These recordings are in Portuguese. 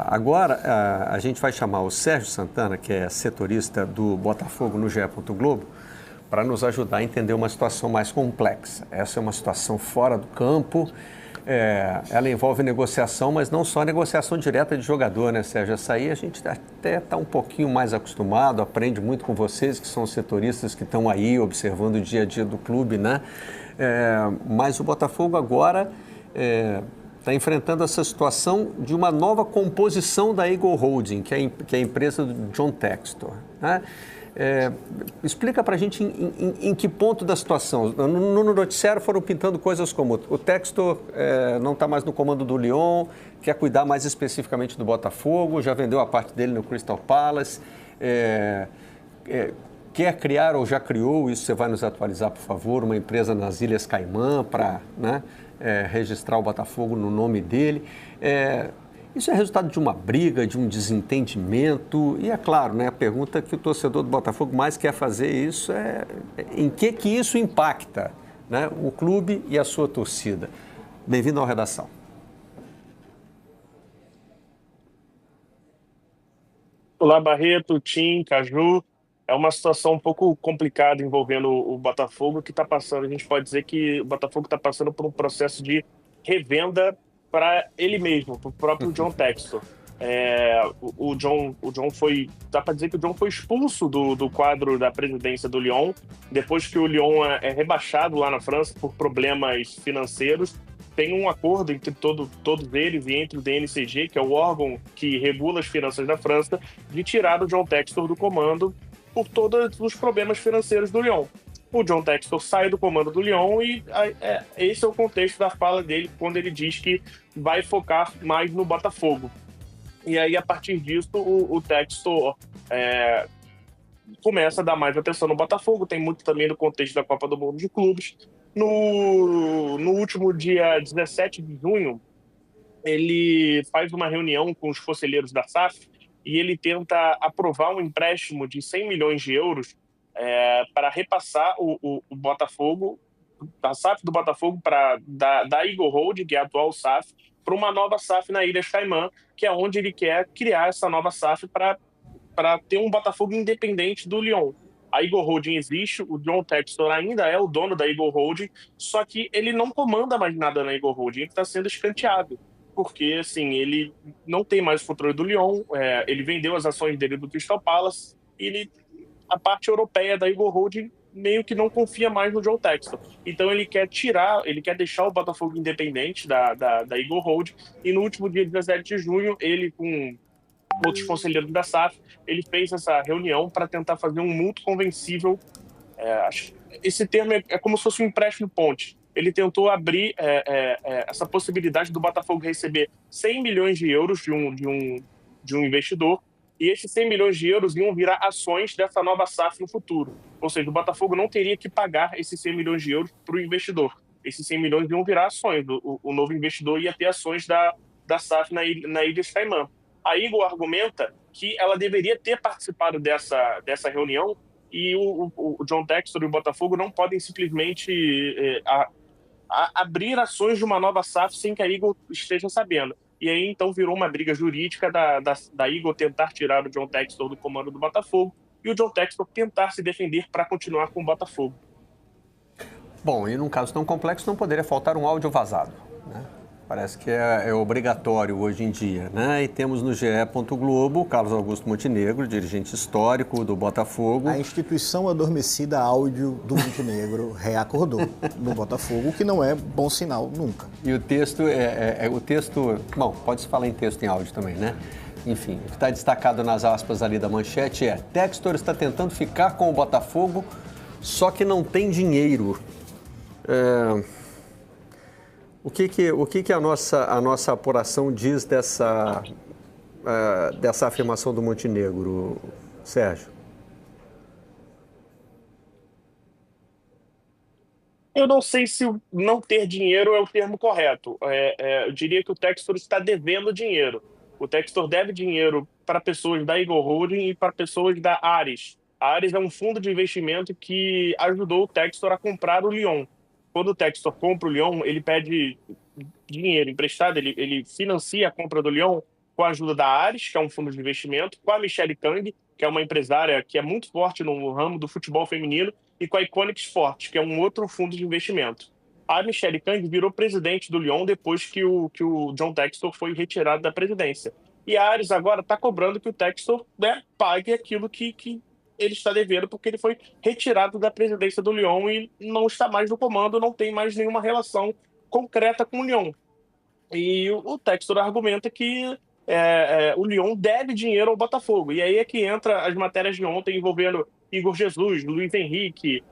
Agora, a gente vai chamar o Sérgio Santana, que é setorista do Botafogo no GE. Globo, para nos ajudar a entender uma situação mais complexa. Essa é uma situação fora do campo, ela envolve negociação, mas não só negociação direta de jogador, né, Sérgio? Essa aí a gente até está um pouquinho mais acostumado, aprende muito com vocês, que são os setoristas que estão aí observando o dia a dia do clube, né? Mas o Botafogo agora está enfrentando essa situação de uma nova composição da Eagle Holding, que é a empresa do John Textor, né? Explica para a gente em que ponto da situação. No noticiário foram pintando coisas como o Textor não está mais no comando do Lyon, quer cuidar mais especificamente do Botafogo, já vendeu a parte dele no Crystal Palace, quer criar ou já criou, isso você vai nos atualizar, por favor, uma empresa nas Ilhas Caimã para, né, registrar o Botafogo no nome dele. Isso é resultado de uma briga, de um desentendimento, e é claro, né, a pergunta que o torcedor do Botafogo mais quer fazer isso é em que isso impacta, né, o clube e a sua torcida. Bem-vindo ao Redação. Olá, Barreto, Tim, Caju. É uma situação um pouco complicada envolvendo o Botafogo que está passando. A gente pode dizer que o Botafogo está passando por um processo de revenda para ele mesmo, para o próprio John Textor. O John foi. Dá para dizer que o John foi expulso do quadro da presidência do Lyon, depois que o Lyon é rebaixado lá na França por problemas financeiros. Tem um acordo entre todos eles e entre o DNCG, que é o órgão que regula as finanças da França, de tirar o John Textor do comando por todos os problemas financeiros do Lyon. O John Textor sai do comando do Lyon e esse é o contexto da fala dele quando ele diz que vai focar mais no Botafogo. E aí, a partir disso, o Textor começa a dar mais atenção no Botafogo, tem muito também no contexto da Copa do Mundo de Clubes. No último dia 17 de junho, ele faz uma reunião com os conselheiros da SAF e ele tenta aprovar um empréstimo de 100 milhões de euros para repassar o Botafogo, da SAF do Botafogo, da Eagle Holding, que é a atual SAF, para uma nova SAF na Ilha Caimã, que é onde ele quer criar essa nova SAF para ter um Botafogo independente do Lyon. A Eagle Holding existe, o John Textor ainda é o dono da Eagle Holding, só que ele não comanda mais nada na Eagle Holding, ele está sendo escanteado, porque assim, ele não tem mais o controle do Lyon, ele vendeu as ações dele do Crystal Palace, e a parte europeia da Eagle Holding meio que não confia mais no John Textor. Então ele quer deixar o Botafogo independente da Eagle Holding, e no último dia 17 de junho, ele com outros conselheiros da SAF, ele fez essa reunião para tentar fazer um mútuo convencível. Esse termo é como se fosse um empréstimo ponte. Ele tentou abrir essa possibilidade do Botafogo receber 100 milhões de euros de um investidor, e esses 100 milhões de euros iam virar ações dessa nova SAF no futuro. Ou seja, o Botafogo não teria que pagar esses 100 milhões de euros para o investidor. Esses 100 milhões iam virar ações. O novo investidor ia ter ações da SAF na Ilha Caimã. A Eagle argumenta que ela deveria ter participado dessa reunião e o John Textor e o Botafogo não podem simplesmente abrir ações de uma nova SAF sem que a Eagle esteja sabendo. E aí, então, virou uma briga jurídica da Eagle tentar tirar o John Textor do comando do Botafogo e o John Textor tentar se defender para continuar com o Botafogo. Bom, e num caso tão complexo não poderia faltar um áudio vazado, né? Parece que é obrigatório hoje em dia, né? E temos no GE. Globo Carlos Augusto Montenegro, dirigente histórico do Botafogo. A instituição adormecida áudio do Montenegro reacordou no Botafogo, o que não é bom sinal nunca. E o texto bom, pode-se falar em texto em áudio também, né? Enfim, o que está destacado nas aspas ali da manchete é: Textor está tentando ficar com o Botafogo, só que não tem dinheiro. O que a nossa apuração diz dessa afirmação do Montenegro, Sérgio? Eu não sei se não ter dinheiro é o termo correto. Eu diria que o Textor está devendo dinheiro. O Textor deve dinheiro para pessoas da Eagle Holding e para pessoas da Ares. A Ares é um fundo de investimento que ajudou o Textor a comprar o Lyon. Quando o Textor compra o Lyon, ele pede dinheiro emprestado, ele financia a compra do Lyon com a ajuda da Ares, que é um fundo de investimento, com a Michelle Kang, que é uma empresária que é muito forte no ramo do futebol feminino, e com a Iconic Sports, que é um outro fundo de investimento. A Michelle Kang virou presidente do Lyon depois que o John Textor foi retirado da presidência. E a Ares agora está cobrando que o Textor, né, pague aquilo que ele está devendo, porque ele foi retirado da presidência do Lyon e não está mais no comando, não tem mais nenhuma relação concreta com o Lyon. E o Textor argumenta que o Lyon deve dinheiro ao Botafogo. E aí é que entra as matérias de ontem envolvendo Igor Jesus, Luiz Henrique,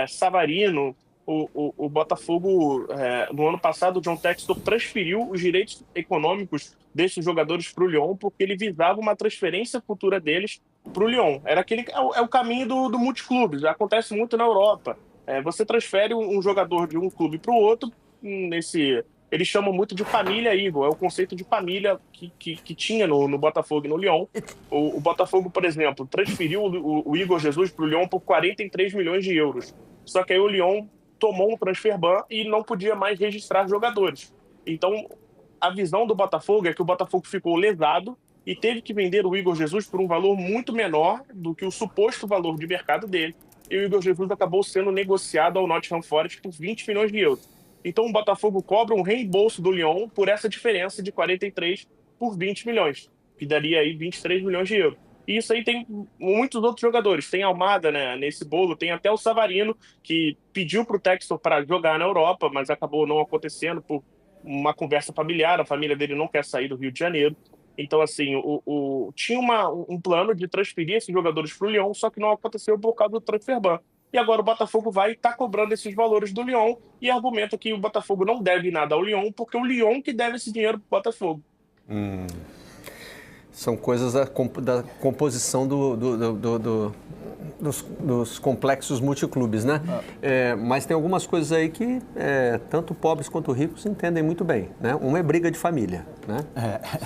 Savarino. O Botafogo, no ano passado, o John Textor transferiu os direitos econômicos desses jogadores para o Lyon porque ele visava uma transferência futura deles para o Lyon. É o caminho do multiclubes, acontece muito na Europa. Você transfere um jogador de um clube para o outro, eles chamam muito de família Igor, é o conceito de família que tinha no Botafogo e no Lyon. O Botafogo, por exemplo, transferiu o Igor Jesus para o Lyon por 43 milhões de euros. Só que aí o Lyon tomou um transfer ban e não podia mais registrar jogadores. Então, a visão do Botafogo é que o Botafogo ficou lesado e teve que vender o Igor Jesus por um valor muito menor do que o suposto valor de mercado dele. E o Igor Jesus acabou sendo negociado ao Nottingham Forest por 20 milhões de euros. Então, o Botafogo cobra um reembolso do Lyon por essa diferença de 43 por 20 milhões, que daria aí 23 milhões de euros. E isso aí tem muitos outros jogadores. Tem Almada, né, nesse bolo, tem até o Savarino, que pediu para o Textor para jogar na Europa, mas acabou não acontecendo por uma conversa familiar. A família dele não quer sair do Rio de Janeiro. Então, assim, tinha um plano de transferir esses jogadores para o Lyon, só que não aconteceu por causa do transfer ban. E agora o Botafogo vai estar cobrando esses valores do Lyon e argumenta que o Botafogo não deve nada ao Lyon, porque é o Lyon que deve esse dinheiro para o Botafogo. São coisas da composição dos complexos multiclubes, né? Mas tem algumas coisas aí que tanto pobres quanto ricos entendem muito bem, né? Uma é briga de família, né?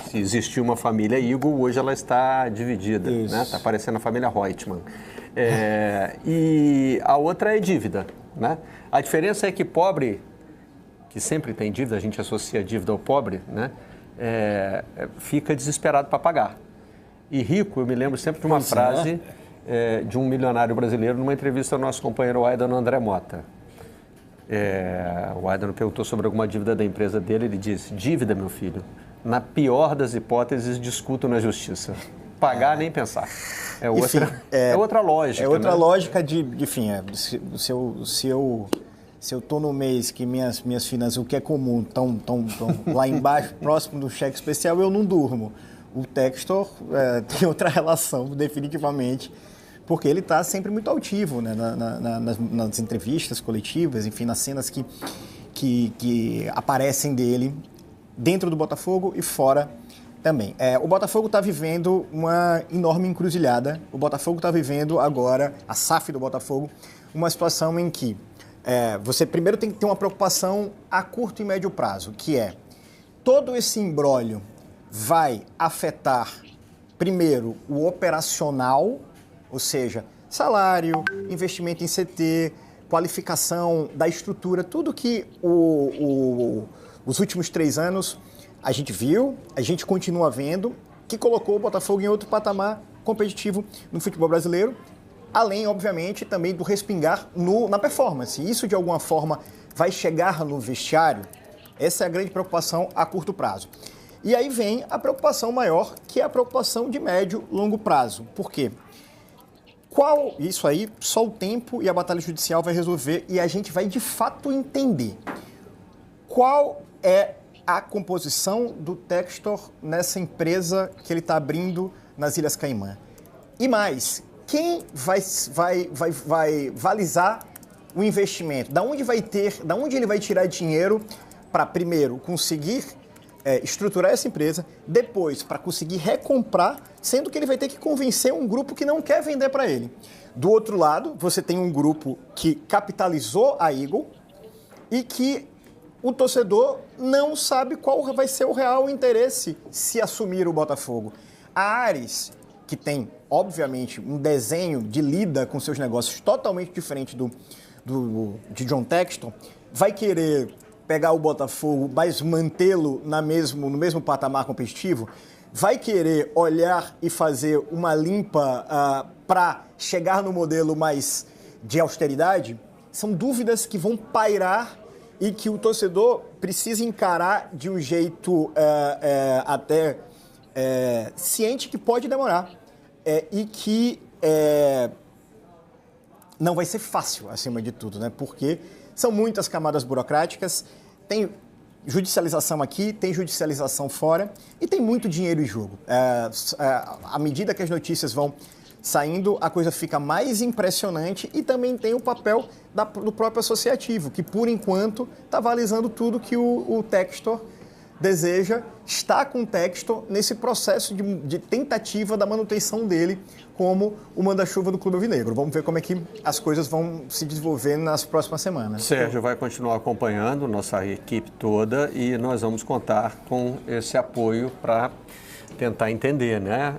Se existia uma família Igor, hoje ela está dividida, né? Está parecendo a família Reutemann. E a outra é dívida, né? A diferença é que pobre, que sempre tem dívida, a gente associa a dívida ao pobre, né? Fica desesperado para pagar. E rico, eu me lembro sempre de uma frase de um milionário brasileiro numa entrevista ao nosso companheiro Aidano André Mota. O Aidano perguntou sobre alguma dívida da empresa dele, ele disse: dívida, meu filho, na pior das hipóteses, discuto na justiça. Pagar nem pensar. É outra lógica. É outra né? lógica enfim, se eu estou no mês que minhas finanças, o que é comum, estão lá embaixo, próximo do cheque especial, eu não durmo. O Textor tem outra relação, definitivamente, porque ele está sempre muito altivo, né, nas entrevistas coletivas, enfim, nas cenas que aparecem dele dentro do Botafogo e fora também. O Botafogo está vivendo uma enorme encruzilhada. O Botafogo está vivendo agora, a SAF do Botafogo, uma situação em que você primeiro tem que ter uma preocupação a curto e médio prazo, que é todo esse imbróglio vai afetar, primeiro, o operacional, ou seja, salário, investimento em CT, qualificação da estrutura, tudo que os últimos 3 anos a gente viu, a gente continua vendo, que colocou o Botafogo em outro patamar competitivo no futebol brasileiro, além, obviamente, também do respingar na performance. Isso, de alguma forma, vai chegar no vestiário? Essa é a grande preocupação a curto prazo. E aí vem a preocupação maior, que é a preocupação de médio e longo prazo. Por quê? Isso aí, só o tempo e a batalha judicial vai resolver e a gente vai, de fato, entender qual é a composição do Textor nessa empresa que ele está abrindo nas Ilhas Caimã. E mais, quem vai balizar o investimento? Da onde ele vai tirar dinheiro para, primeiro, conseguir estruturar essa empresa, depois para conseguir recomprar, sendo que ele vai ter que convencer um grupo que não quer vender para ele. Do outro lado, você tem um grupo que capitalizou a Eagle e que o torcedor não sabe qual vai ser o real interesse se assumir o Botafogo. A Ares, que tem, obviamente, um desenho de lida com seus negócios totalmente diferente de John Textor, vai querer pegar o Botafogo, mas mantê-lo no mesmo patamar competitivo? Vai querer olhar e fazer uma limpa para chegar no modelo mais de austeridade? São dúvidas que vão pairar e que o torcedor precisa encarar de um jeito até ciente que pode demorar e que não vai ser fácil, acima de tudo, né? Porque são muitas camadas burocráticas, tem judicialização aqui, tem judicialização fora e tem muito dinheiro em jogo. À medida que as notícias vão saindo, a coisa fica mais impressionante e também tem o papel do próprio associativo, que por enquanto está avalizando tudo que o Textor deseja, está com o Textor nesse processo de tentativa da manutenção dele como o manda-chuva do Clube Alvinegro. Vamos ver como é que as coisas vão se desenvolver nas próximas semanas. Sérgio vai continuar acompanhando nossa equipe toda e nós vamos contar com esse apoio para tentar entender, né?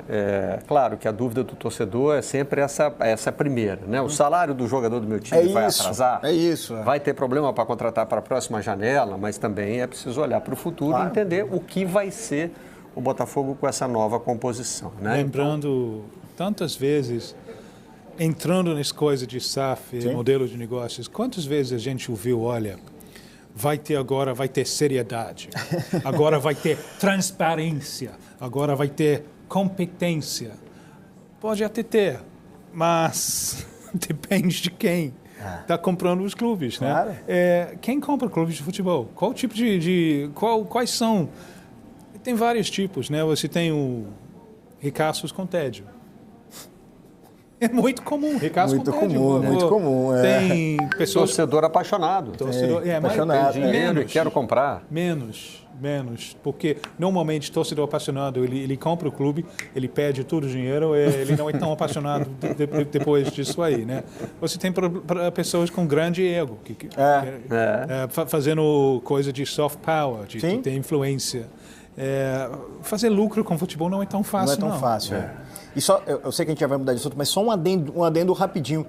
Claro que a dúvida do torcedor é sempre essa primeira, né? O salário do jogador do meu time vai atrasar? É isso. Vai ter problema para contratar para a próxima janela, mas também é preciso olhar para o futuro e entender o que vai ser o Botafogo com essa nova composição, né? Lembrando, tantas vezes, entrando nessa coisa de SAF, modelo de negócios, quantas vezes a gente ouviu, olha, vai ter seriedade, agora vai ter transparência, agora vai ter competência. Pode até ter, mas depende de quem está comprando os clubes, né? Claro. Quem compra clubes de futebol? Qual tipo quais são? Tem vários tipos, né? Você tem o ricaços com tédio. É muito comum, ricaços com tédio. Muito comum. Tem pessoas... Torcedor apaixonado. Apaixonado. Tem dinheiro e quero comprar. Menos. Porque normalmente torcedor apaixonado, ele compra o clube, ele perde todo o dinheiro, ele não é tão apaixonado depois disso aí, né? Você tem pessoas com grande ego, fazendo coisa de soft power, de ter influência. Fazer lucro com futebol não é tão fácil, não. Não é tão fácil, E só, eu sei que a gente já vai mudar de assunto, mas só um adendo rapidinho.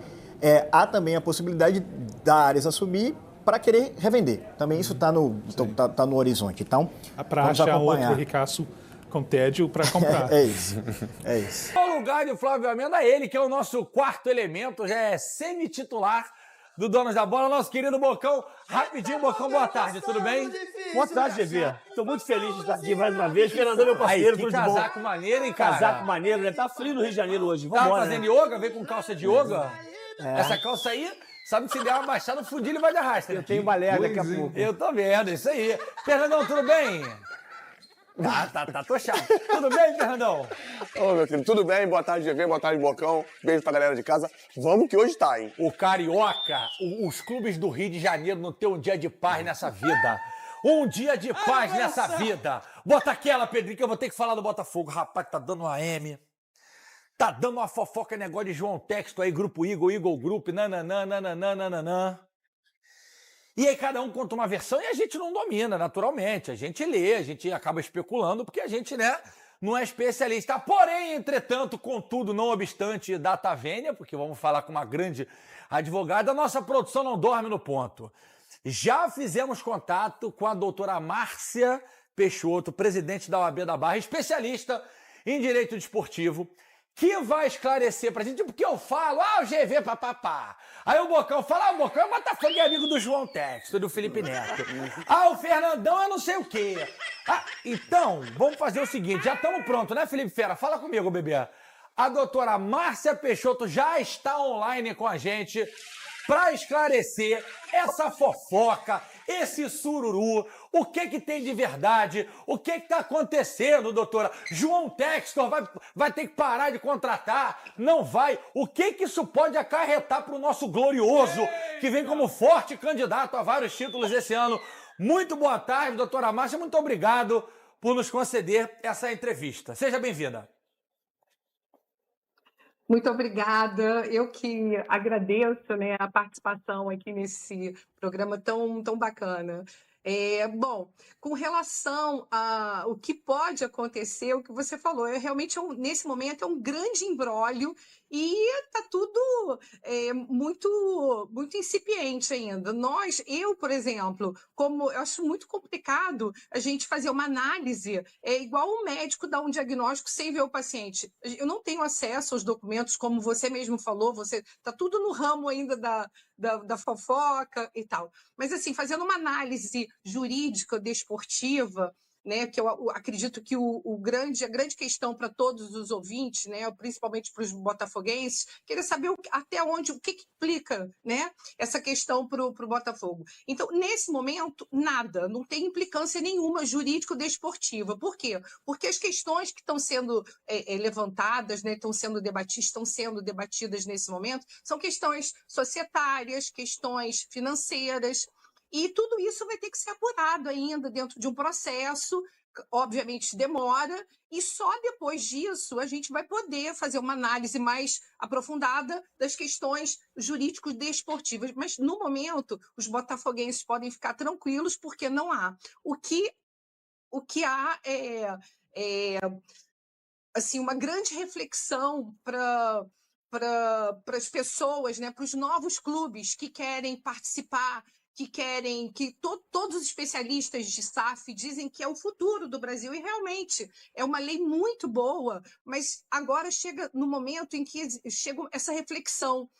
Há também a possibilidade da Ares assumir para querer revender. Também isso está no horizonte. Então, para achar outro ricaço com tédio para comprar. É isso. O lugar de Flávio Amenda, ele que é o nosso quarto elemento, já é semi-titular do Donos da Bola, nosso querido Bocão. Rapidinho, Bocão, boa tarde, tudo bem? Boa tarde, GV. Estou muito feliz de estar aqui mais uma vez. Fernandão, meu parceiro, tudo de bom. Casaco maneiro, hein, cara? Casaco maneiro, né? Tá frio no Rio de Janeiro hoje. Vamos Tá fazendo yoga? Vem com calça de yoga? Essa calça aí, sabe que se der uma baixada, o fundilho vai de arrasta. Eu tenho balé daqui a pouco. Eu tô vendo, isso aí. Fernandão, tudo bem? Tô chato. Tudo bem, Fernandão? Ô, meu filho, tudo bem? Boa tarde, GV, boa tarde, Bocão. Beijo pra galera de casa. Vamos que hoje tá, hein? O Carioca, os clubes do Rio de Janeiro não tem um dia de paz nessa vida. Um dia de paz nessa vida. Bota aquela, Pedrinho, que eu vou ter que falar do Botafogo. Rapaz, tá dando uma M. Tá dando uma fofoca, negócio de João Texto aí, Grupo Eagle Group, nananã. E aí cada um conta uma versão e a gente não domina, naturalmente. A gente lê, a gente acaba especulando, porque a gente, né, não é especialista. Porém, entretanto, contudo, não obstante, data vênia, porque vamos falar com uma grande advogada, a nossa produção não dorme no ponto. Já fizemos contato com a doutora Márcia Peixoto, presidente da OAB da Barra, especialista em direito desportivo, que vai esclarecer pra gente, porque eu falo, o GV, papapá. Aí o Bocão fala, o Bocão é Botafogo e amigo do João Texto, do Felipe Neto. O Fernandão é não sei o quê. Então, vamos fazer o seguinte, já estamos prontos, né, Felipe Fera? Fala comigo, bebê. A doutora Márcia Peixoto já está online com a gente para esclarecer essa fofoca, esse sururu, o que tem de verdade, o que está acontecendo, doutora? João Textor vai ter que parar de contratar? Não vai? O que isso pode acarretar para o nosso glorioso, que vem como forte candidato a vários títulos esse ano? Muito boa tarde, doutora Márcia, muito obrigado por nos conceder essa entrevista. Seja bem-vinda. Muito obrigada. Eu que agradeço, né, a participação aqui nesse programa tão bacana. Bom, com relação a o que pode acontecer, o que você falou, realmente nesse momento é um grande imbróglio e está tudo muito incipiente ainda. Eu, por exemplo, como eu acho muito complicado a gente fazer uma análise, igual um médico dar um diagnóstico sem ver o paciente. Eu não tenho acesso aos documentos, como você mesmo falou, está tudo no ramo ainda da fofoca e tal. Mas, assim, fazendo uma análise jurídica, desportiva, né, que eu acredito que a grande questão para todos os ouvintes, né, principalmente para os botafoguenses, queria saber até onde, o que implica, né, essa questão para o Botafogo. Então, nesse momento, nada, não tem implicância nenhuma jurídico-desportiva. Por quê? Porque as questões que estão sendo levantadas, né, estão sendo debatidas nesse momento, são questões societárias, questões financeiras, e tudo isso vai ter que ser apurado ainda dentro de um processo, obviamente demora, e só depois disso a gente vai poder fazer uma análise mais aprofundada das questões jurídicos desportivas. Mas, no momento, os botafoguenses podem ficar tranquilos, porque não há. O que há assim, uma grande reflexão para as pessoas, né, para os novos clubes que querem participar, todos os especialistas de SAF dizem que é o futuro do Brasil, e realmente é uma lei muito boa, mas agora chega no momento em que chega essa reflexão.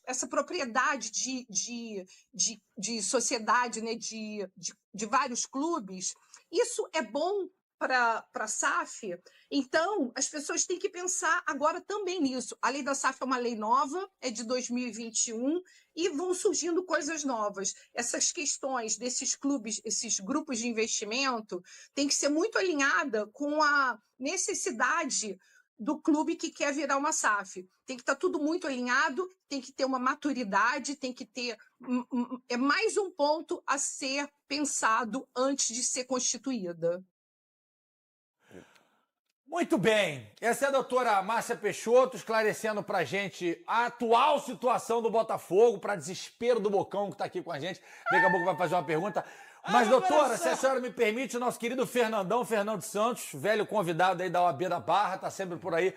Essa propriedade de sociedade, né, de vários clubes, isso é bom para a SAF, então as pessoas têm que pensar agora também nisso. A lei da SAF é uma lei nova, é de 2021, e vão surgindo coisas novas. Essas questões desses clubes, esses grupos de investimento, tem que ser muito alinhada com a necessidade do clube que quer virar uma SAF. Tem que estar tudo muito alinhado, tem que ter uma maturidade, tem que ter... É mais um ponto a ser pensado antes de ser constituída. Muito bem, essa é a doutora Márcia Peixoto esclarecendo pra gente a atual situação do Botafogo, para desespero do Bocão que tá aqui com a gente. Daqui a pouco vai fazer uma pergunta. Mas, doutora, se a senhora me permite, o nosso querido Fernando Santos, velho convidado aí da OAB da Barra, tá sempre por aí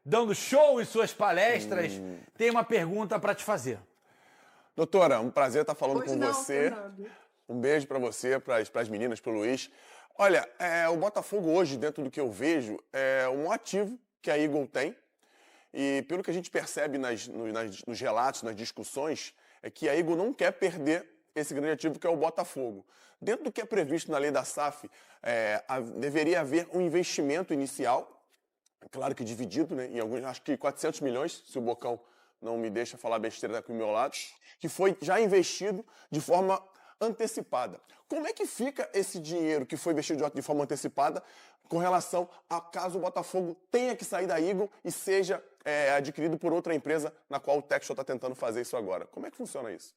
dando show em suas palestras, tem uma pergunta para te fazer. Doutora, um prazer estar falando Pois com não, você. Fernando. Um beijo para você, para as meninas, para o Luiz. Olha, o Botafogo hoje, dentro do que eu vejo, é um ativo que a Eagle tem. E pelo que a gente percebe nos relatos, nas discussões, é que a Eagle não quer perder esse grande ativo que é o Botafogo. Dentro do que é previsto na lei da SAF, deveria haver um investimento inicial, claro que dividido, né, em alguns, acho que 400 milhões, se o Bocão não me deixa falar besteira aqui do meu lado, que foi já investido de forma antecipada. Como é que fica esse dinheiro que foi investido de forma antecipada com relação a caso o Botafogo tenha que sair da Eagle e seja adquirido por outra empresa na qual o Textor está tentando fazer isso agora? Como é que funciona isso?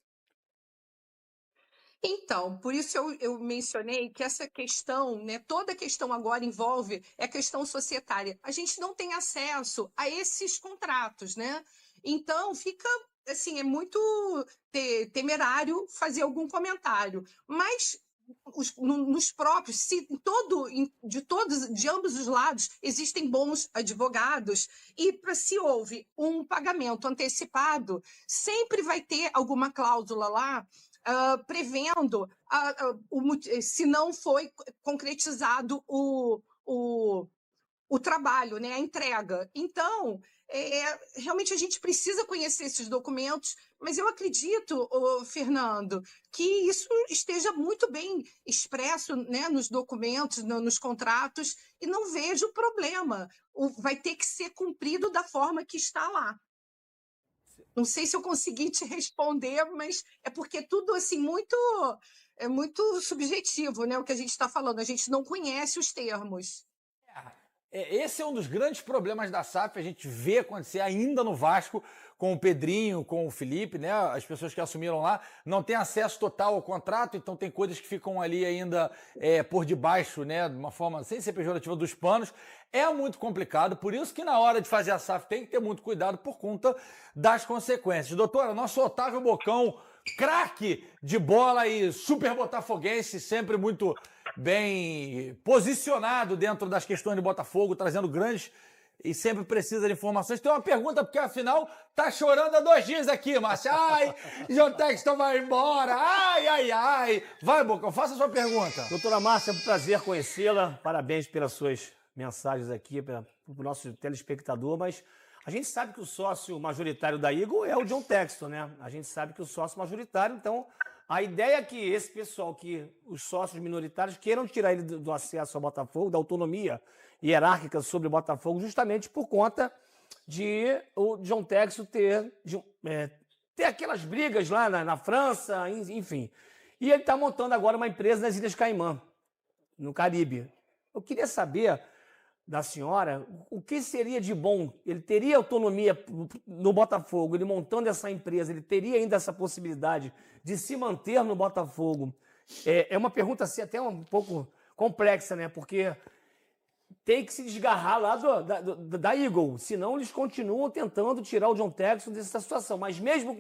Então, por isso eu mencionei que essa questão, né, toda a questão agora envolve a questão societária. A gente não tem acesso a esses contratos, né? Então, fica, assim, é muito temerário fazer algum comentário. Mas nos próprios, de ambos os lados, existem bons advogados, e se houve um pagamento antecipado, sempre vai ter alguma cláusula lá prevendo se não foi concretizado o trabalho, né, a entrega. Então, realmente a gente precisa conhecer esses documentos, mas eu acredito, Fernando, que isso esteja muito bem expresso, né, nos documentos, nos contratos, e não vejo problema. Vai ter que ser cumprido da forma que está lá. Não sei se eu consegui te responder, mas é porque tudo assim é muito subjetivo, né? O que a gente está falando, a gente não conhece os termos. Esse é um dos grandes problemas da SAF, a gente vê acontecer ainda no Vasco, com o Pedrinho, com o Felipe, né? As pessoas que assumiram lá não têm acesso total ao contrato, então tem coisas que ficam ali ainda por debaixo, né? De uma forma, sem ser pejorativa, dos panos. É muito complicado, por isso que na hora de fazer a SAF tem que ter muito cuidado por conta das consequências. Doutora, nosso Otávio Bocão craque de bola e super botafoguense, sempre muito bem posicionado dentro das questões de Botafogo, trazendo grandes e sempre precisa de informações. Tem uma pergunta, porque afinal tá chorando há 2 dias aqui, Márcia. Ai, John Texton vai embora. Ai, ai, ai. Vai, Bocão, faça a sua pergunta. Doutora Márcia, é um prazer conhecê-la. Parabéns pelas suas mensagens aqui para o nosso telespectador, mas a gente sabe que o sócio majoritário da Eagle é o John Texton, né? A gente sabe que o sócio majoritário, então, a ideia é que esse pessoal, que os sócios minoritários queiram tirar ele do acesso ao Botafogo, da autonomia hierárquica sobre o Botafogo, justamente por conta de o John Texton ter aquelas brigas lá na França, enfim. E ele está montando agora uma empresa nas Ilhas Caimã, no Caribe. Eu queria saber da senhora o que seria de bom. Ele teria autonomia no Botafogo, ele montando essa empresa, ele teria ainda essa possibilidade de se manter no Botafogo? É uma pergunta assim, até um pouco complexa, né? Porque tem que se desgarrar lá da Eagle, senão eles continuam tentando tirar o John Texton dessa situação. Mas mesmo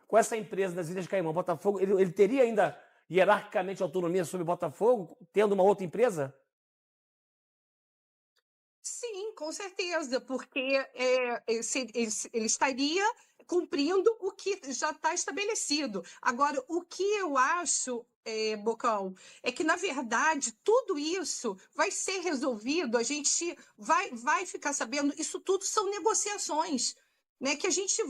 com essa empresa das Ilhas Caimã, Botafogo, ele teria ainda hierarquicamente autonomia sobre o Botafogo, tendo uma outra empresa? Sim, com certeza, porque ele estaria cumprindo o que já está estabelecido. Agora, o que eu acho, Bocão, é que, na verdade, tudo isso vai ser resolvido, a gente vai ficar sabendo, isso tudo são negociações, né? Que a gente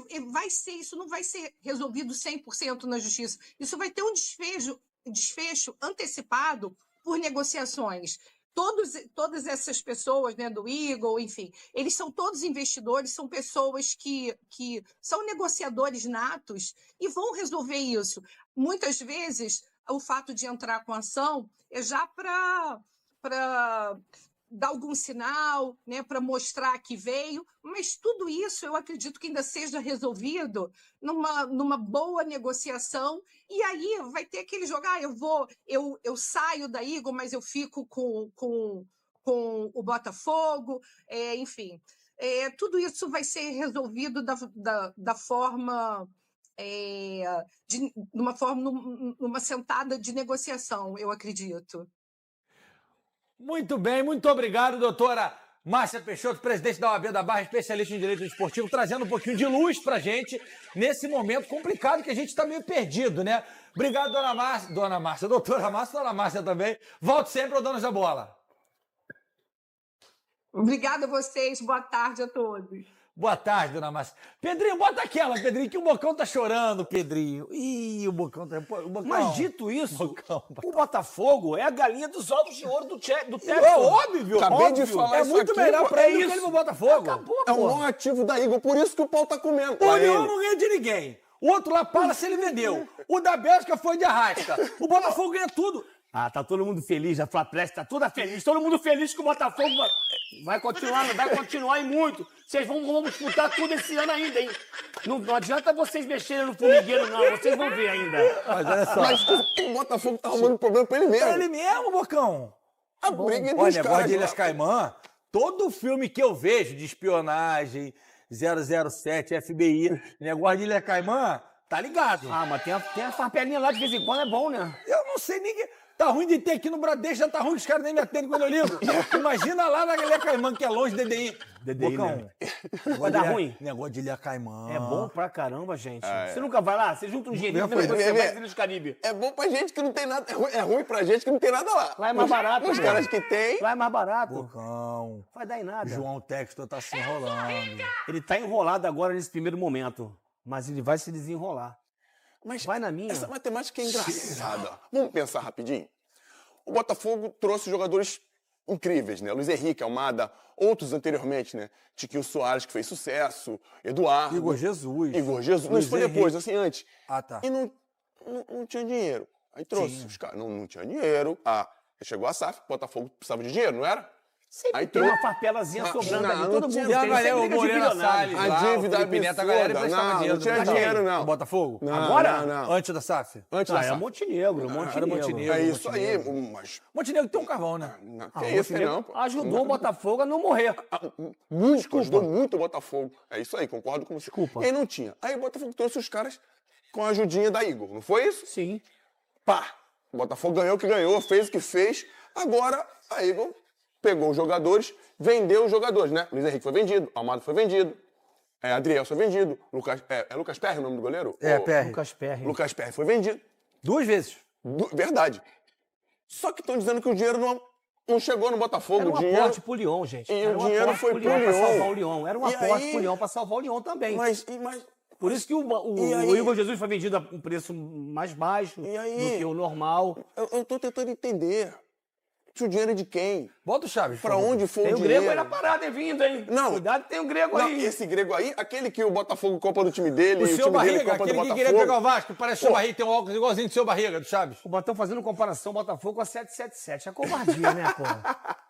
isso não vai ser resolvido 100% na justiça, isso vai ter um desfecho antecipado por negociações. Todas essas pessoas, né, do Eagle, enfim, eles são todos investidores, são pessoas que são negociadores natos e vão resolver isso. Muitas vezes, o fato de entrar com ação é já para dar algum sinal, né, para mostrar que veio, mas tudo isso eu acredito que ainda seja resolvido numa boa negociação, e aí vai ter aquele jogo, eu saio da Eagle, mas eu fico com o Botafogo, enfim. Tudo isso vai ser resolvido da forma, numa sentada de negociação, eu acredito. Muito bem, muito obrigado, doutora Márcia Peixoto, presidente da OAB da Barra, especialista em direito esportivo, trazendo um pouquinho de luz pra gente nesse momento complicado que a gente está meio perdido, né? Obrigado, doutora Márcia, doutora Márcia também. Volte sempre ao Donos da Bola. Obrigada a vocês, boa tarde a todos. Boa tarde, dona Márcia. Pedrinho, bota aquela, Pedrinho, que o Bocão tá chorando, Pedrinho. Ih, o Bocão tá... Mas dito isso, o Botafogo é a galinha dos ovos de ouro do Texton. É óbvio, Acabei de falar é isso muito aqui, melhor pô, pra é ele do que isso. ele pro Botafogo. Acabou, É o pô. maior ativo da Eagle, por isso que o pau tá comendo. O União não ganha de ninguém. O outro lá, Palace, ele vendeu. O da Bélgica foi de arrasca. O Botafogo ganha tudo. Ah, tá todo mundo feliz, a Flapress tá toda feliz, todo mundo feliz que o Botafogo vai continuar e muito. Vocês vão disputar tudo esse ano ainda, hein? Não adianta vocês mexerem no formigueiro, não, vocês vão ver ainda. Mas olha só. Mas o Botafogo tá arrumando problema pra ele mesmo. É ele mesmo, Bocão. A briga Olha, dos negócio caras de Ilhas lá. Caimã, todo filme que eu vejo de espionagem, 007, FBI, negócio de Ilhas Caimã, tá ligado. Ah, mas tem a farpelinha lá de vez em quando, é bom, né? Eu não sei nem que... Tá ruim de ter aqui no Bradesco, já tá ruim que os caras nem me atendem quando eu ligo. Imagina lá na Ilha Caimã, que é longe de DDI. Bocão, né? Vai dar ruim? Negócio de Ilha Caimã. É bom pra caramba, gente. Você nunca vai lá? Você junta um dinheirinho, depois você vai para Ilhas Caribe. É bom pra gente que não tem nada. É ruim pra gente que não tem nada lá. Lá é mais barato. Os pô. caras que tem. Lá é mais barato. Bocão, Vai dar em nada. João Texton tá se enrolando. Ele tá enrolado agora nesse primeiro momento, mas ele vai se desenrolar. Mas Vai na minha. essa matemática é engraçada. Vamos pensar rapidinho? O Botafogo trouxe jogadores incríveis, né? Luiz Henrique, Almada, outros anteriormente, né? Tiquinho Soares, que fez sucesso, Eduardo. Igor Jesus. Não, Luiz isso foi Henrique. depois, assim, antes. Ah, tá. E não tinha dinheiro. Aí trouxe os caras. Não tinha dinheiro. Chegou a SAF, o Botafogo precisava de dinheiro, não era? Sempre Aí tem trouxe. uma farpelazinha sobrando não, ali. não Todo tinha- mundo E a tem. galera, Sempre o briga de Moreira bilionário. Salles, A lá, dívida o Felipe Neto, a galera absurda. emprestava Não dinheiro. tinha pra dinheiro, quem? não. O Botafogo? Não, Agora? não. Antes da SAF? Antes da Ah, é SAF. Montenegro, Montenegro. É isso aí, mas... Montenegro tem um carvão, né? Não, Ah, que o isso, tem Montenegro não, pô. ajudou o Botafogo a não morrer. Muito, ajudou muito o Botafogo. É isso aí, concordo com você. Desculpa. E aí não tinha. Aí o Botafogo trouxe os caras com a ajudinha da Eagle, não foi isso? Sim. Pá! O Botafogo ganhou o que ganhou, fez o que fez. Agora a Eagle pegou os jogadores, vendeu os jogadores, né? Luiz Henrique foi vendido, Amado foi vendido, Adriel foi vendido, Lucas Perry o nome do goleiro? Perry. Lucas Perry. Lucas Perry foi vendido. 2 vezes. Verdade. Só que estão dizendo que o dinheiro não chegou no Botafogo. Era um aporte pro Lyon, gente. E Era o um dinheiro aporte foi pro pro Lyon pra Lyon. salvar o Lyon. Era um E aporte aí- pro Lyon pra salvar o Lyon também. Mas Por isso que E aí- o Igor Jesus foi vendido a um preço mais baixo E aí? do que o normal. eu tô tentando entender. Se o dinheiro é de quem? Bota o Chaves. Pra por favor. onde foi Tem o o dinheiro? grego aí na parada, é vindo, hein? Não. Cuidado, tem o grego Não, aí. esse grego aí, aquele que o Botafogo compra do time dele, O e o seu time dele Barriga, compra do aquele que Botafogo. queria pegar o Vasco, parece o seu Barriga, tem um óculos igualzinho do seu Barriga, do Chaves. O Botão fazendo comparação Botafogo com a 777. É covardia, né, pô?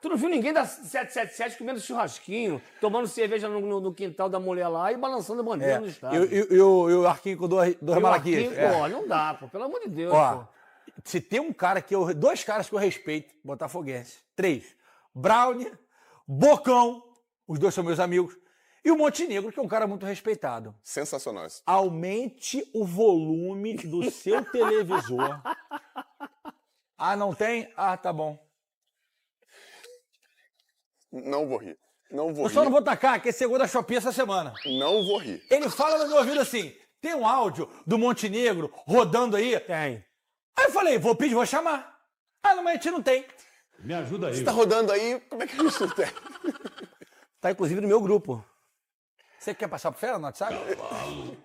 Tu não viu ninguém da 777 comendo churrasquinho, tomando cerveja no quintal da mulher lá e balançando a bandeira no estádio. E o Arquinho com dois E o malaquias. Marquinhos, pô, não dá, pô. Pelo amor de Deus, Ó, pô. se tem um cara que eu... 2 caras que eu respeito, botafoguense. 3. Brownie, Bocão, os 2 são meus amigos, e o Montenegro, que é um cara muito respeitado. Sensacional isso. Aumente o volume do seu televisor. Ah, não tem? Ah, tá bom. Não vou rir. Não vou Eu rir. só não vou tacar, que é segundo a Shopee essa semana. Não vou rir. Ele fala no meu ouvido assim, tem um áudio do Montenegro rodando aí? Tem. Aí eu falei, vou pedir, vou chamar. Ah, não, mas a gente não tem. Me ajuda aí. Você tá rodando aí, como é que a gente não tem? Tá, inclusive, no meu grupo. Você quer passar pro fera no WhatsApp?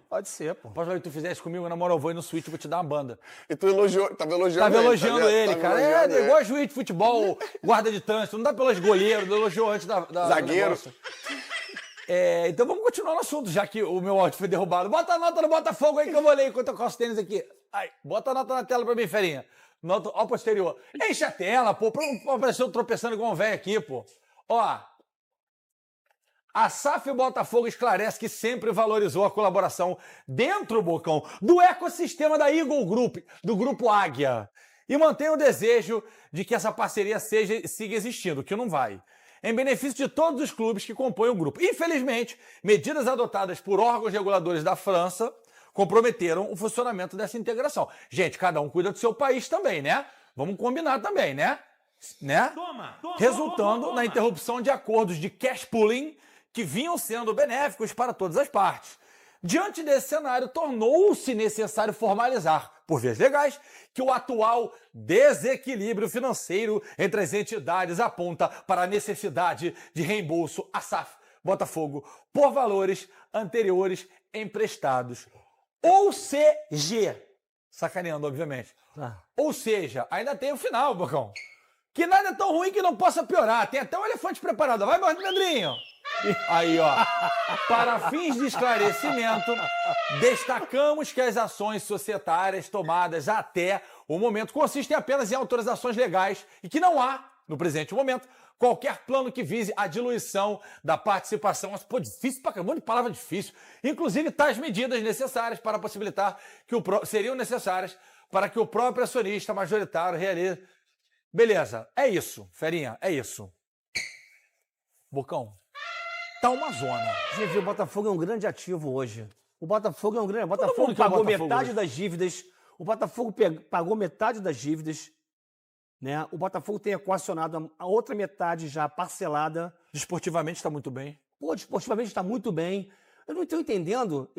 Pode ser, pô. Posso falar que tu fizesse comigo, na moral, eu vou ir no Switch, vou te dar uma banda. E tu elogiou, tava elogiando Tava ele. elogiando tá vendo? ele, Tava cara. elogiando É ele. igual juiz de futebol, guarda de trânsito, não dá pelos goleiros, elogiou antes da Zagueiro. do negócio. Então vamos continuar no assunto, já que o meu áudio foi derrubado. Bota a nota no Botafogo aí que eu vou ler enquanto eu calço tênis aqui. Ai, bota a nota na tela pra mim, ferinha. Nota ao posterior. Enche a tela, pô, pra não aparecer eu tropeçando igual um velho aqui, pô. Ó, a SAF Botafogo esclarece que sempre valorizou a colaboração dentro, Bocão, do ecossistema da Eagle Group, do Grupo Águia, e mantém o desejo de que essa parceria siga existindo, que não vai, em benefício de todos os clubes que compõem o grupo. Infelizmente, medidas adotadas por órgãos reguladores da França comprometeram o funcionamento dessa integração. Gente, cada um cuida do seu país também, né? Vamos combinar também, né? Resultando na interrupção de acordos de cash pooling que vinham sendo benéficos para todas as partes. Diante desse cenário, tornou-se necessário formalizar, por vias legais, que o atual desequilíbrio financeiro entre as entidades aponta para a necessidade de reembolso à SAF Botafogo por valores anteriores emprestados. Ou seja, sacaneando, obviamente. Ou seja, ainda tem o final, Bocão. Que nada é tão ruim que não possa piorar. Tem até um elefante preparado. Vai, Pedrinho. Aí, ó. Para fins de esclarecimento, destacamos que as ações societárias tomadas até o momento consistem apenas em autorizações legais e que não há, no presente momento, qualquer plano que vise a diluição da participação. Mas, pô, difícil pra caramba, um monte de palavra difícil. Inclusive, tais medidas necessárias para possibilitar que seriam necessárias para que o próprio acionista majoritário realize. Beleza, é isso, ferinha, é isso. Bocão, tá uma zona. Gente, o Botafogo é um grande ativo hoje. O Botafogo é um grande... O mundo Botafogo quer o pagou Botafogo metade hoje. das dívidas. O Botafogo pagou metade das dívidas. Né? O Botafogo tem equacionado a outra metade já parcelada. Desportivamente está muito bem. Pô, desportivamente está muito bem. Eu não estou entendendo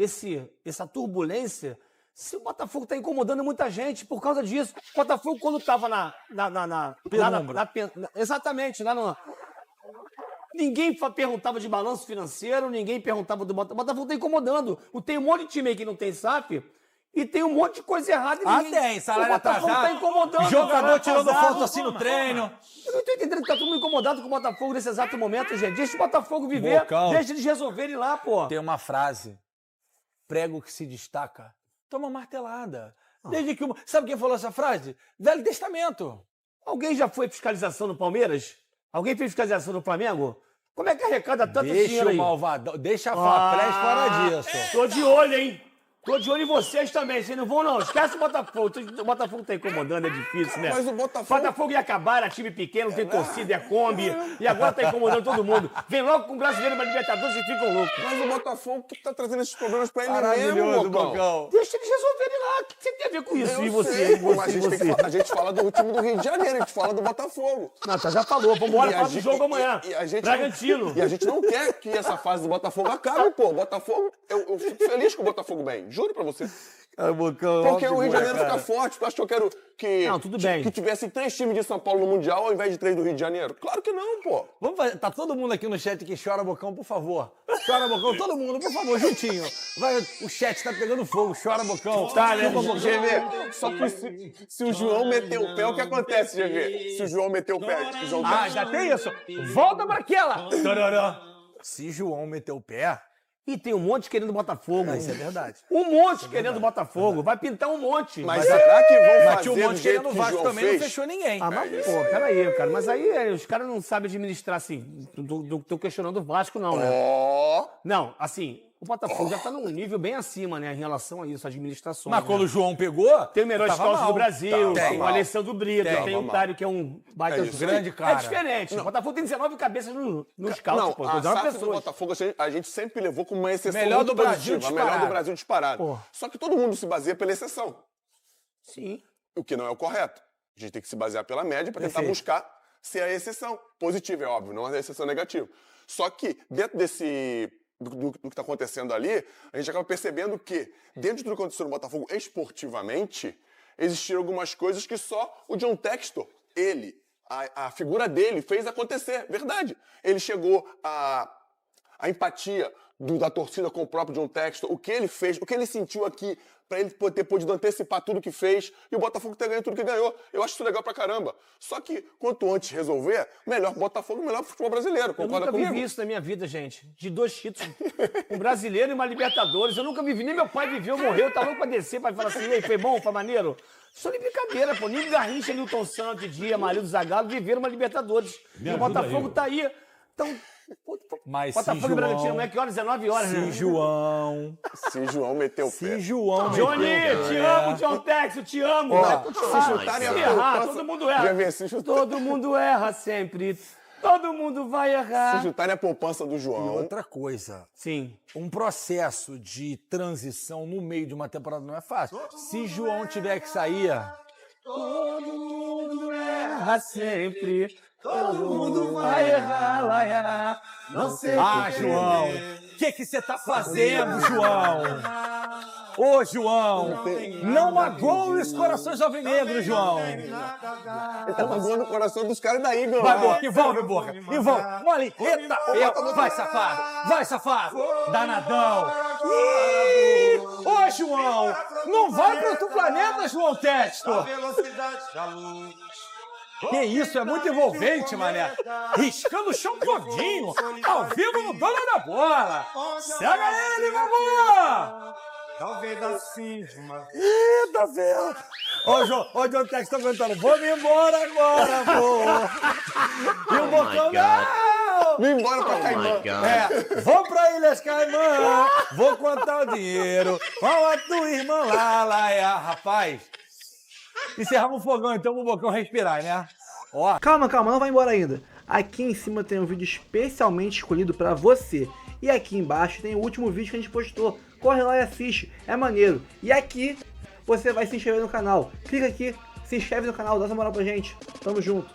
essa turbulência. Se o Botafogo está incomodando muita gente por causa disso. O Botafogo, quando estava exatamente, lá no... Ninguém perguntava de balanço financeiro, ninguém perguntava do Botafogo. O Botafogo está incomodando. Tem um monte de time aí que não tem SAF e tem um monte de coisa errada. E ninguém... tem, salário O Botafogo atrasado, está incomodando. jogador tirando atrasado. foto assim no treino. Eu não estou entendendo que está todo mundo incomodado com o Botafogo nesse exato momento, gente. Deixa o Botafogo viver, Bocão. deixa eles resolverem lá, pô. Tem uma frase, prego que se destaca, toma martelada. Desde que Sabe quem falou essa frase? Velho Testamento. Alguém já foi fiscalização no Palmeiras? Alguém fez fiscalização no Flamengo? Como é que arrecada tanto Deixa dinheiro o aí? malvadão, deixa a Fapres fora disso. Tô de olho, hein? Tô de olho em vocês também, vocês não vão não. Esquece o Botafogo. O Botafogo tá incomodando, é difícil, né? Mas o Botafogo ia acabar, era time pequeno, tem torcida, é Kombi. E agora tá incomodando todo mundo. Vem logo com o brasileiro pra Libertadores e ficam loucos. Mas o Botafogo que tá trazendo esses problemas pra ele Maravilhoso, mesmo, Bocão. Deixa eles resolverem lá. O que você tem a ver com isso? Eu E você? sei, E você? mas E você? a gente fala do time do Rio de Janeiro, a gente fala do Botafogo. Não, tá, já falou. Vambora, E a fala do gente- jogo amanhã. e a gente Bragantino. E a gente não quer que essa fase do Botafogo acabe, pô. Botafogo, eu fico feliz com o Botafogo bem, juro pra você. Porque o Rio de Janeiro fica forte. Tu acha que eu quero que, Não, tudo bem. que tivesse 3 times de São Paulo no Mundial ao invés de 3 do Rio de Janeiro? Claro que não, pô. Vamos fazer, tá todo mundo aqui no chat que chora, Bocão, por favor. Chora, Bocão, todo mundo, por favor, juntinho. Vai, o chat tá pegando fogo, chora, Bocão. Tá, né? GV, só que se o João meter o pé, o que acontece, GV? Se o João meter o pé, o João Já tem isso? Volta pra aquela. Se João meter o pé... E tem um monte querendo Botafogo. Isso é verdade. Um monte querendo Botafogo. Vai pintar um monte. Mas será que vão Mas fazer tinha um do monte jeito querendo o que o Vasco João também, não fez? fechou ninguém. Ah, mas, pô, peraí, cara. Mas aí os caras não sabem administrar, assim. Tô questionando o Vasco, não, né? Ó, Não, assim, o Botafogo já tá num nível bem acima, né, em relação a isso, administração. Mas quando o João pegou, Tem o melhor tava scout mal. do Brasil, Tava tem o mal. Alessandro Brito, Tem. tem o Tava Tário, que é um baita isso aí. Grande cara. É diferente. O Botafogo tem 19 cabeças no scout, não, pô. a 19 SAF do pessoas. Botafogo a gente sempre levou como uma exceção Melhor muito do Brasil positiva, a melhor do disparado. Brasil disparado. Pô. Só que todo mundo se baseia pela exceção, Sim. o que não é o correto. A gente tem que se basear pela média para tentar Perfeito. buscar ser a exceção. Positiva, é óbvio, não a exceção negativa. Só que dentro do que está acontecendo ali, a gente acaba percebendo que, dentro de tudo que aconteceu no Botafogo esportivamente, existiram algumas coisas que só o John Textor, a figura dele, fez acontecer. Verdade. Ele chegou a empatia da torcida com o próprio John Textor, o que ele fez, o que ele sentiu aqui, para ele ter podido antecipar tudo que fez, e o Botafogo ter ganho tudo que ganhou. Eu acho isso legal pra caramba. Só que, quanto antes resolver, melhor Botafogo, melhor futebol brasileiro. Eu Concorda nunca comigo? vivi isso na minha vida, gente. De 2 títulos. Um brasileiro e uma Libertadores. Eu nunca vivi. Nem meu pai viveu, morreu. Tá louco pra descer, pra falar assim, e aí, foi bom, foi maneiro? Só de brincadeira, pô. Nilo Garrincha, Nilton Santos, Dia, Marildo Zagallo viveram uma Libertadores. E o Botafogo tá aí. Então, Mas Botafogo se e Bragantino, João... como é que horas? 19 horas, né? Se João... Se João meteu o pé. Se João... Johnny, meteu o te pé. amo, John Tex, eu te amo. Ó, Vai continuar. se chutarem a Se errar, poupança- todo mundo erra. Já vi, se chutar- Todo mundo erra sempre. Todo mundo vai errar. Se chutarem a poupança do E João, outra coisa, Sim. um processo de transição no meio de uma temporada não é fácil. Se João tiver que sair... Todo mundo erra sempre. Todo mundo vai errar, vai errar. Não sei Ah, João! O que você tá fazendo, João? Ô, João! Não magoe os corações alvinegros, João! ele tá magoando o coração dos caras da Igor. Vai, Boca, envolve, Boca! Envolve! Mole! Eita! Vai, safado! Vai, safado! Danadão! Ih! Ô, João! Não vai para outro planeta, João Textor! Que isso, é muito envolvente, mané. Riscando o chão todinho, ao vivo no Dono da Bola. Cega ele, meu amor! Talvez assim, Eita, velho! Ó, o John Tex tá cantando, vou me embora agora, pô! E o Bocão, não! Vem embora pra Caimã. É, vou pra Ilhas Caimã, vou contar o dinheiro com a tua irmã lá, rapaz. Encerramos o fogão então pro Bocão respirar, né? Ó. Calma, não vai embora ainda. Aqui em cima tem um vídeo especialmente escolhido pra você. E aqui embaixo tem o último vídeo que a gente postou. Corre lá e assiste, é maneiro. E aqui você vai se inscrever no canal. Clica aqui, se inscreve no canal, dá essa moral pra gente. Tamo junto.